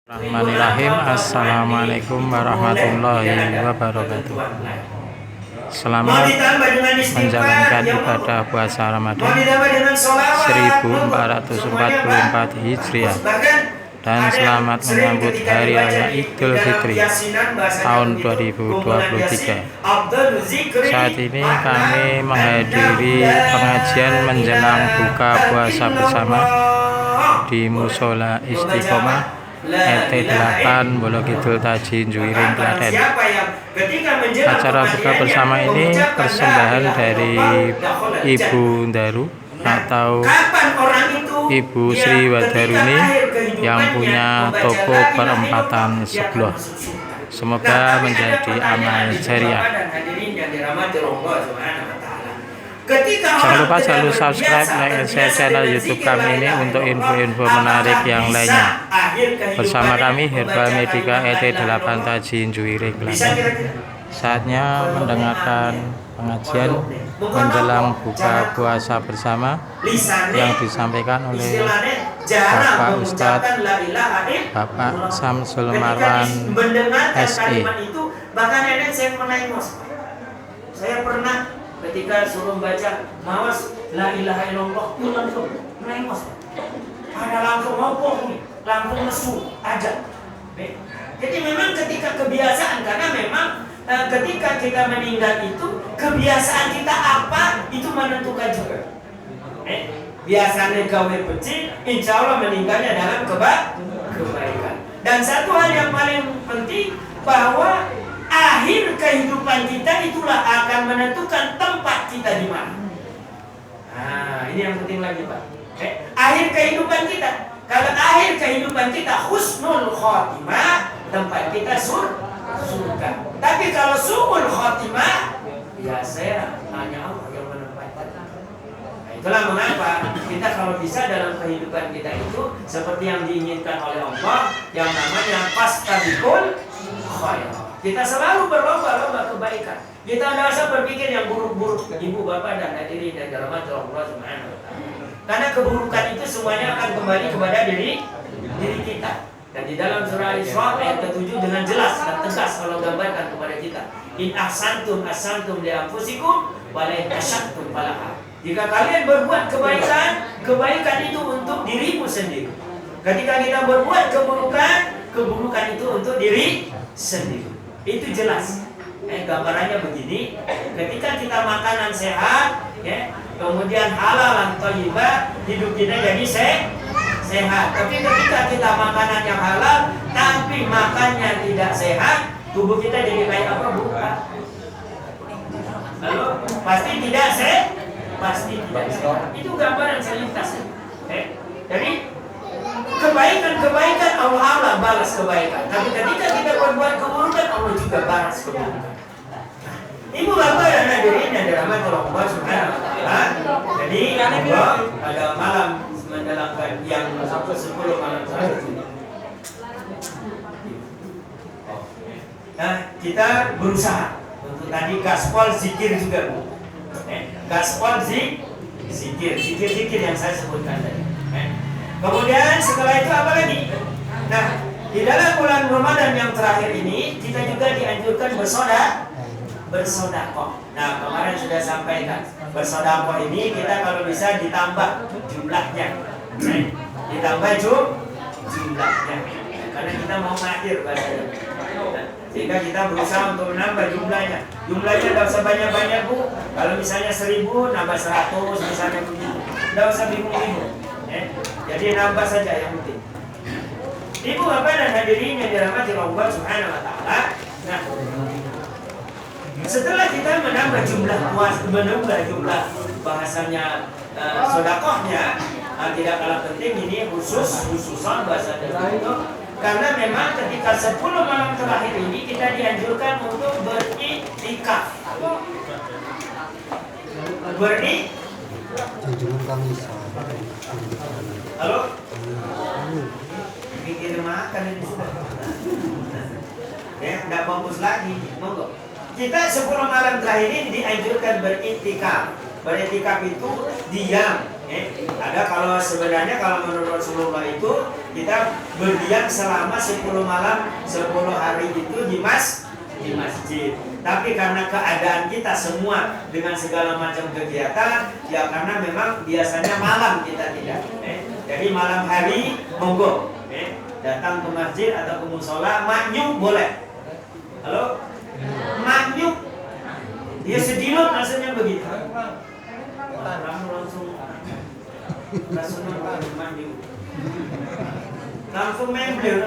Bismillahirrahmanirrahim. Assalamualaikum warahmatullahi wabarakatuh. Selamat menjalankan ibadah puasa Ramadan 1444 Hijriah dan selamat menyambut Hari Raya Idul Fitri tahun 2023. Saat ini kami menghadiri pengajian menjelang buka puasa bersama di Musola Istiqomah RT 8 Bolokidul Tajin Juwiring Klaten. Acara buka bersama ini persembahan dari Ibu Daru atau Ibu Sri Wadaruni yang punya toko perempatan sebelah. Semoga menjadi amal jariah. Jangan lupa selalu subscribe, like, dan share channel YouTube kami ini untuk info-info menarik yang lainnya. Bersama kami Herbal Medika ET 8 Tajin Juwiring Klaten. Saatnya mendengarkan pengajian menjelang buka puasa bersama yang disampaikan oleh Bapak Ustadz Bapak Samsul Marwan SE. Bahkan nenek saya pernah ketika suruh baca mawas la ilaha illallah itu langsung melengos, ada langsung ngopong, langsung lesu aja. Jadi memang ketika kebiasaan, karena memang ketika kita meninggal itu kebiasaan kita apa itu menentukan juga. Biasanya gawe pecil, insya Allah meninggalnya dalam kebaikan. Dan satu hal yang paling penting bahwa akhir kehidupan kita itulah akan menentukan tempat kita di mana. Nah, ini yang penting lagi, Pak. Akhir kehidupan kita. Kalau akhir kehidupan kita husnul khotimah, tempat kita surga. Tapi kalau su'ul khotimah, ya saya hanya Allah yang menempatkan. Nah, itulah mengapa kita kalau bisa dalam kehidupan kita itu seperti yang diinginkan oleh Allah, yang namanya fastabiqul khairat. Kita selalu berlomba-lomba kebaikan. Kita tidak usah berpikir yang buruk-buruk. Ibu, bapak, dan hadirin dan dirahmati Allah Subhanahu wa Ta'ala. Karena keburukan itu semuanya akan kembali kepada diri kita. Dan di dalam surah Al-Isra ayat ke-7 dengan jelas dan tegas Allah gambarkan kepada kita. In ahsantum ahsantum li anfusikum wa la in asyattum falaha. Jika kalian berbuat kebaikan, kebaikan itu untuk dirimu sendiri. Ketika kita berbuat keburukan, keburukan itu untuk diri sendiri. Itu jelas. Gambarannya begini, ketika kita makanan sehat, kemudian halal dan thayyibah, hidup kita jadi sehat. Tapi ketika kita makanan yang halal, tapi makannya tidak sehat, tubuh kita jadi kayak apa, Bu? Lalu pasti tidak sehat. Itu gambaran selintas. Jadi kebaikan Allah balas kebaikan. Tapi ketika kita berbuat keburukan, Allah juga balas keburukan. Ibu bapak dan hadirin yang dirahmati Allah Subhanahu wa Ta'ala. Jadi pada malam menjalankan yang 10 malam terakhir ini. Nah, kita berusaha untuk tadi gaspol zikir juga, Bu. Gaspol zikir yang saya sebutkan tadi. Kemudian setelah itu apa lagi? Nah, di dalam bulan Ramadan yang terakhir ini kita juga dianjurkan bersedekah. Nah, kemarin sudah sampaikan, bersedekah ini kita kalau bisa ditambah jumlahnya. Ditambah jumlahnya. Karena kita mau akhir bahasanya. Sehingga kita berusaha untuk menambah jumlahnya. Jumlahnya tidak usah banyak-banyak, Bu. Kalau misalnya 1000 nambah 100 misalnya begitu. Tidak usah bingung-bingung. Jadi nambah saja yang penting. Ibu bapak dan hadirin yang dirahmati Allah Subhanahu wa Ta'ala. Nah, setelah kita menambah jumlah bahasanya sedekahnya, tidak kalah penting ini khususan bahasa itu. Karena memang ketika 10 malam terakhir ini kita dianjurkan untuk beriktikaf. Halo? Bikin makan ini sudah. Tidak bagus lagi. Monggo. Kita 10 malam terakhir ini dianjurkan beriktikaf. Beriktikaf itu diam Ada kalau sebenarnya kalau menurut Rasulullah itu kita berdiam selama 10 malam 10 hari itu di masjid. Tapi karena keadaan kita semua dengan segala macam kegiatan, ya karena memang biasanya malam kita tidak. Jadi malam hari monggo datang ke masjid atau ke musola, manyuk boleh. Halo? Manyuk. Dia sedilot maksudnya begitu. Langsung manyuk. Langsung membel.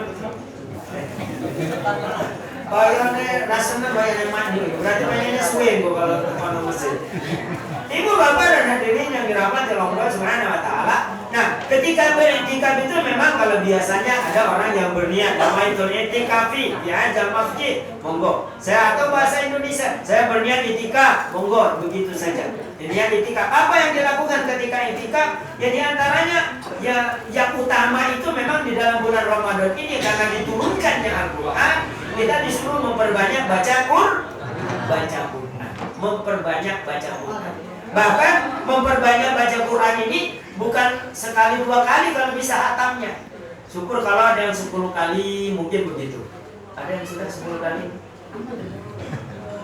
Bayarnya rasanya bayarnya mandi, berarti bayarnya swing kalau ke masjid. Ibu bapak dan hadirin yang dirahmati Allah Subhanahu wa taala. Nah, ketika beriktikaf itu memang kalau biasanya ada orang yang berniat nawaitul i'tikafi di ajal masjid, monggo. Saya atau bahasa Indonesia, saya berniat i'tikaf, monggo, begitu saja. Niat i'tikaf. Apa yang dilakukan ketika i'tikaf? Ya di antaranya yang utama itu memang di dalam bulan Ramadan ini karena diturunkannya Al-Qur'an, kita disuruh memperbanyak baca Quran, memperbanyak baca Quran. Bahkan memperbanyak baca Quran ini bukan sekali 2 kali kalau bisa hatamnya. Syukur kalau ada yang 10 kali mungkin begitu. Ada yang sudah 10 kali?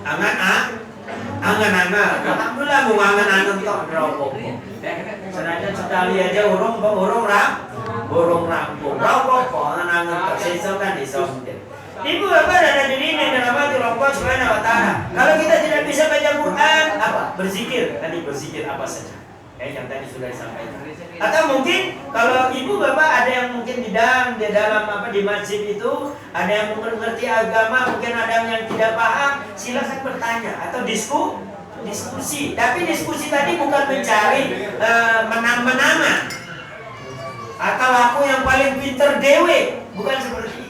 Angan-angan. Alhamdulillah mau angan-angan toh rokok. Senajan sekali aja urung rampung. Rokok angan-angan toh sesok kan disok. Ibu bapak dan hadirin yang dirahmati Allah Subhanahu wa taala. Kalau kita tidak bisa baca Quran, apa? Berzikir. Tadi berzikir apa saja? Yang tadi sudah disampaikan. Atau mungkin kalau ibu bapak ada yang mungkin di dalam di masjid itu ada yang mengerti agama, mungkin ada yang tidak paham, silakan bertanya atau diskusi. Tapi diskusi tadi bukan mencari menang-menangan atau aku yang paling pinter dewe, bukan seperti itu.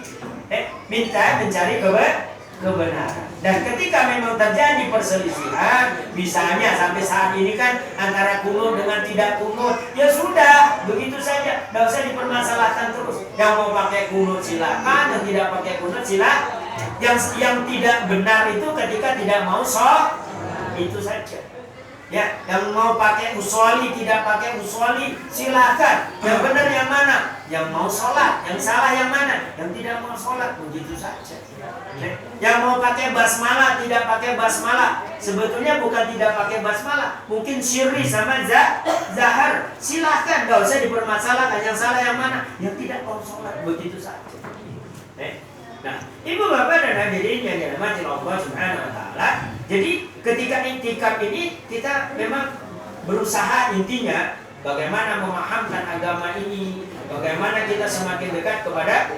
Minta mencari kebenaran. Dan ketika memang terjadi perselisihan, misalnya sampai saat ini kan antara kunut dengan tidak kunut, ya sudah, begitu saja, tidak usah dipermasalahkan terus. Yang mau pakai kunut silakan, yang tidak pakai kunut silakan. Yang tidak benar itu ketika tidak mau sholat, itu saja. Ya, yang mau pakai usolli tidak pakai usolli silakan. Yang benar yang mana? Yang mau sholat. Yang salah yang mana? Yang tidak mau sholat, begitu saja. Yang mau pakai basmalah tidak pakai basmalah, sebetulnya bukan tidak pakai basmalah, mungkin syirri sama zahar, silahkan, gak usah dipermasalahkan. Yang salah yang mana? Yang tidak mau sholat, begitu saja. Nah, ibu bapak dan hadirin yang dirahmati Allah Subhanahu wa taala. Jadi ketika i'tikaf ini kita memang berusaha intinya bagaimana memahamkan agama ini, bagaimana kita semakin dekat kepada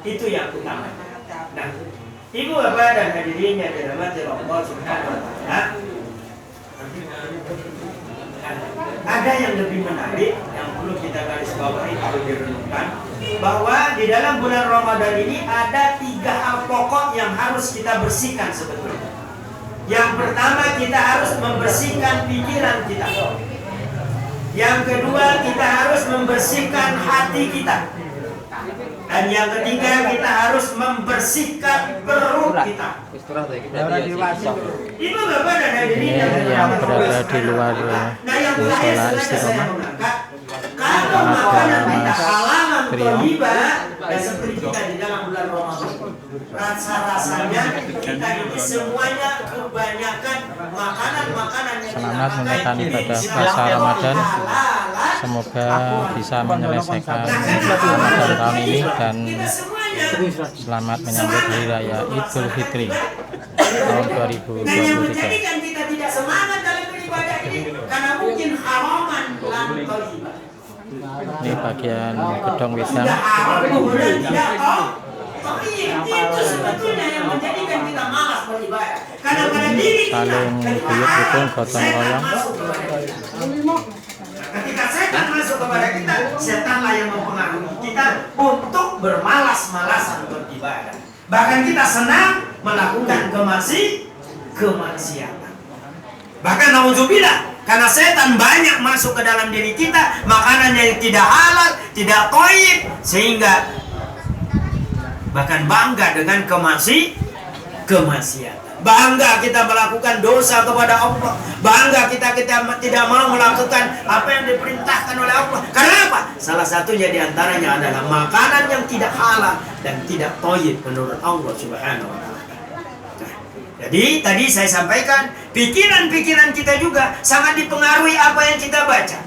itu yang utama. Nah, ibu bapak dan hadirin yang dirahmati Allah Subhanahu wa taala, ada yang lebih menarik yang perlu kita garis bawahi atau direnungkan, bahwa di dalam bulan Ramadan ini ada 3 hal pokok yang harus kita bersihkan sebetulnya. Yang pertama, kita harus membersihkan pikiran kita. Yang kedua, kita harus membersihkan hati kita. Dan yang ketiga, kita harus membersihkan perut kita. Ibu bapak dan hadirin yang berada di luar musola Istiqomah, kalau makanan kita halal thayyibah, dan seperti kita di dalam bulan Ramadan, rasa-rasanya kita ini semuanya kebanyakan makanan-makanan yang selamat menunaikan ibadah puasa Ramadan. Semoga bisa menyelesaikan Ramadan tahun ini dan selamat menyambut Hari Raya Idul Fitri tahun 2023. Menjadikan kita tidak semangat dalam beribadah ini karena mungkin haraman lam thayyibah. Ini bagian gedong wedang. Itu sebetulnya yang menjadikan kita malas beribadah. Karena pada diri kita saling guyub rukun gotong royong. Ketika setan masuk kepada kita, setanlah yang mempengaruhi kita untuk bermalas-malasan beribadah. Bahkan kita senang melakukan kemaksiatan. Bahkan naudzubillah, karena setan banyak masuk ke dalam diri kita, makanan yang tidak halal, tidak thayyib, sehingga bahkan bangga dengan kemaksiatan. bangga kita melakukan dosa kepada Allah, bangga kita tidak mau melakukan apa yang diperintahkan oleh Allah. Karena apa? Salah satunya diantaranya adalah makanan yang tidak halal dan tidak thayyib menurut Allah Subhanahu wa Ta'ala. Jadi tadi saya sampaikan, pikiran-pikiran kita juga sangat dipengaruhi apa yang kita baca.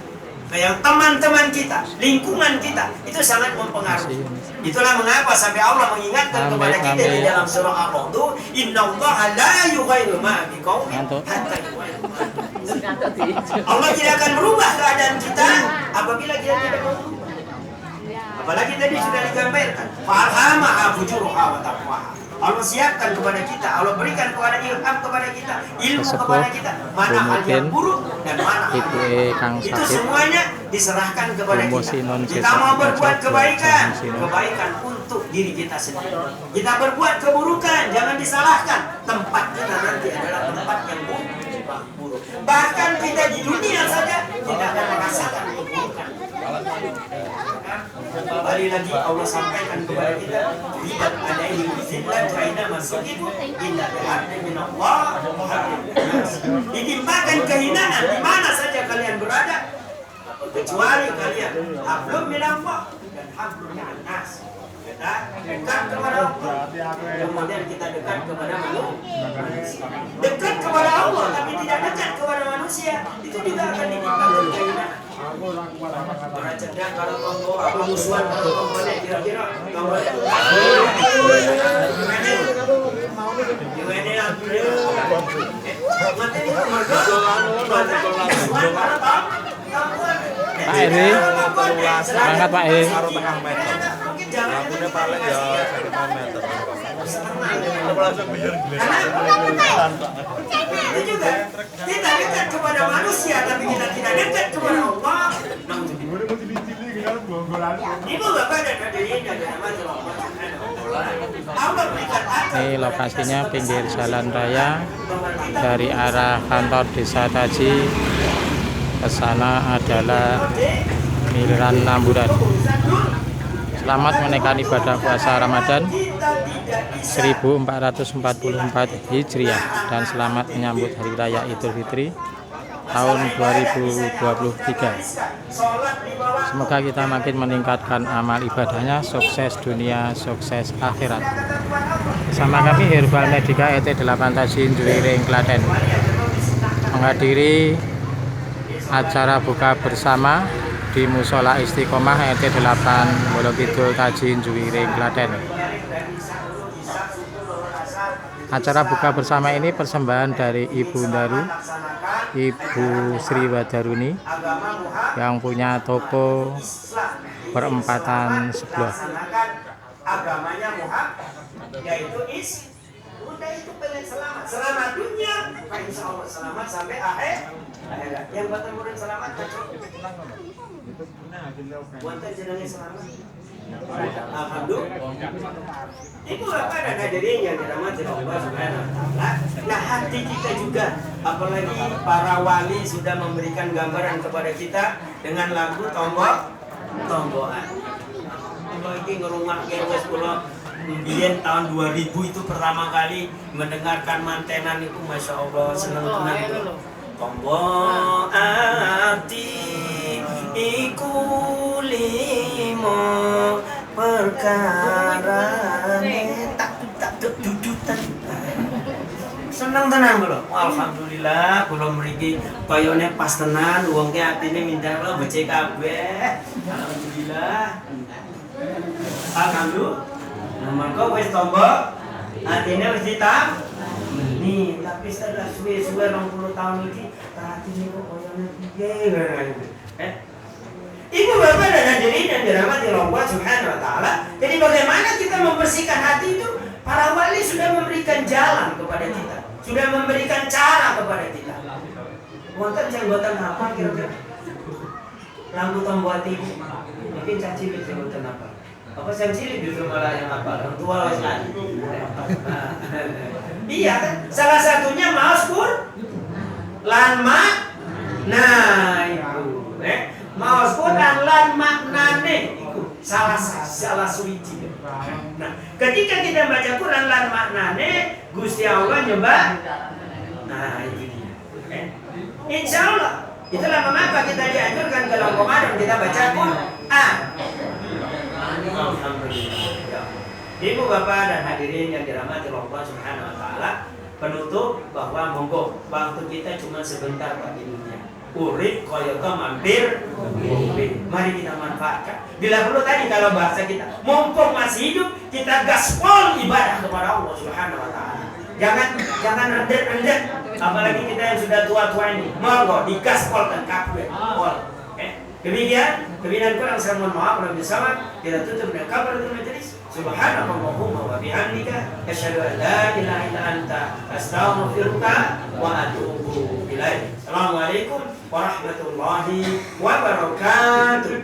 Yang teman-teman kita, lingkungan kita, itu sangat mempengaruhi. Itulah mengapa sampai Allah mengingatkan kepada kita di dalam surah Al-Qur'an, "Innallaha la yughayyiru ma biqaumin hatta yughayyiru ma bi." Allah tidak akan merubah keadaan kita apabila kita tidak mau. Apalagi tadi sudah digambarkan, "Fa'alhamaha fujuraha wa taqwaha." Allah siapkan kepada kita, Allah berikan kepada ilham kepada kita, ilmu kepada kita, mana hal yang buruk dan mana hal yang baik. Itu semuanya diserahkan kepada kita. Kita mau berbuat kebaikan, kebaikan untuk diri kita sendiri. Kita berbuat keburukan, jangan disalahkan. Tempat kita nanti adalah tempat yang buruk. Bahkan kita di dunia saja tidak akan merasakan keburukan. Kembali lagi Allah sampaikan kepada kita, tidak ada yang bizillah kaina masuk itu inna bi'adna min Allah ditimpakan kehinaan di mana saja kalian berada, kecuali kalian hablum min Allah dan hablum min nas. Kita dekat kepada Allah, kemudian kita dekat kepada manusia. Dekat kepada Allah tapi tidak dekat kepada manusia, itu juga akan ditimpakan kehinaan. Para cerdas kalau tombol apa musuhan kalau tombolnya kira-kira tombol itu Pak Eri, semangat Pak Eri. Lampunya paling ya 1 meter. itu juga kita dekat kepada manusia tapi kita tidak dekat kepada Allah. Ibu bapak dan hadirin yang dirahmati Allah berikan Ini lokasinya pinggir jalan raya dari arah kantor Desa Taji ke sana adalah Miliran Namburan. Selamat menaikkan ibadah puasa Ramadan 1444 Hijriah dan selamat menyambut Hari Raya Idul Fitri tahun 2023. Semoga kita makin meningkatkan amal ibadahnya, sukses dunia, sukses akhirat. Bersama kami Herbal Medica ET 8 Tajin Juwiring Klaten menghadiri acara buka bersama di Musola Istiqomah RT 8 Molokidul Tajin Juwiring Klaten. Acara buka bersama ini persembahan dari Ibu Daru, Ibu Sri Wadaruni yang punya toko perempatan sebelah. Agamanya Muhammad, yaitu udah itu pengen selamat dunia, insya Allah selamat sampai akhir. Yang buatan murid selamat, buatan jenangnya selamat. Alhamdulillah. Ibu bapak dan hadirin yang dirahmati Allah Subhanahu wa Ta'ala. Nah, hati kita juga, apalagi para wali sudah memberikan gambaran kepada kita dengan lagu tombokan. Kalau ini ngerungak wes pulau Biyen tahun 2000 itu pertama kali mendengarkan mantenan itu, masya Allah senang tenang. Tombol ati iku limo perkara tak dudutan. Senang tenang bro. Alhamdulillah belum mriki koyone pas tenan, wong ke atine mindah lo becek kabeh. Alhamdulillah. Alhamdulillah. Mangko wis tombo, atine wis ditam. Nih, tapi setelah suwe-suwe 20 tahun iki, atine kok koyone piye. Ibu bapak dan hadirin yang dirahmati Allah Subhanahu wa Ta'ala. Jadi bagaimana kita membersihkan hati itu? Para wali sudah memberikan jalan kepada kita, sudah memberikan cara kepada kita. Wonten janggotan apa kira-kira? Lampu tombol hati mungkin caci janggotan apa? Apa yang cilik justru malah yang apa? Orang tua wes kan. Iya kan? Salah satunya maos pun lanma. Nah, itu. Maos pun dan lan maknane iku salah suwiji. Nah, ketika kita baca Quran lan maknane Gusti Allah nyoba. Nah, itu dia. Insya Allah. Itulah mengapa kita dianjurkan kalau Ramadan kita baca Quran. Alhamdulillah. Ibu bapak dan hadirin yang dirahmati Allah Subhanahu wa taala, penutup bahwa monggo waktu kita cuma sebentar Pak di dunia. Urip koyota mampir. Mari kita manfaatkan. Bila perlu tadi kalau bahasa kita, mumpung masih hidup, kita gaspol ibadah kepada Allah Subhanahu wa taala. Jangan rendet-rendet, apalagi kita yang sudah tua-tua ini. Monggo digaspolkan kabeh. Demikian, kurang saya mohon maaf kalau bersama kita tutup dengan kafaratul majelis. Subhanallahumma wa bihamdika asyhadu an la ilaha illa anta astaghfiruka wa atubu ilaik. Assalamualaikum warahmatullahi wabarakatuh.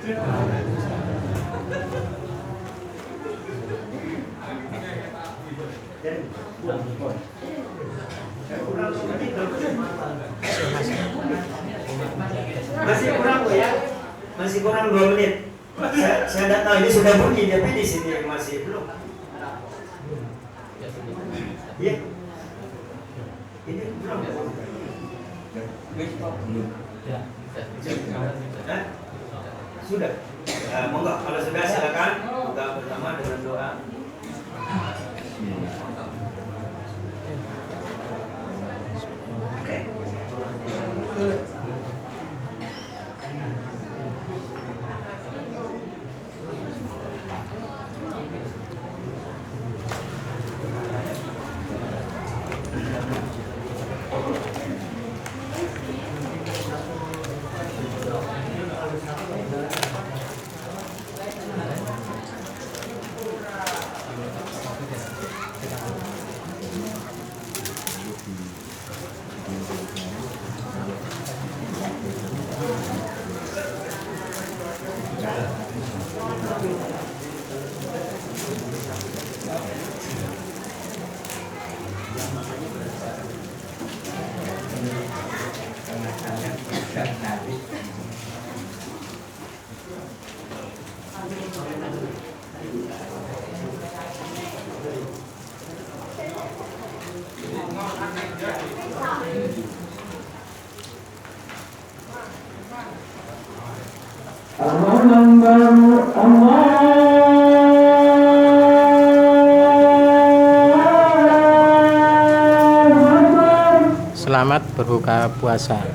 Masih kurang ya? Masih kurang 2 menit. Saya tidak tahu ini sudah bunyi tapi di sini masih belum. Iya. Ini belum. Sudah. Monggo kalau sudah silakan buka bersama dengan doa. Oke. Selamat berbuka puasa.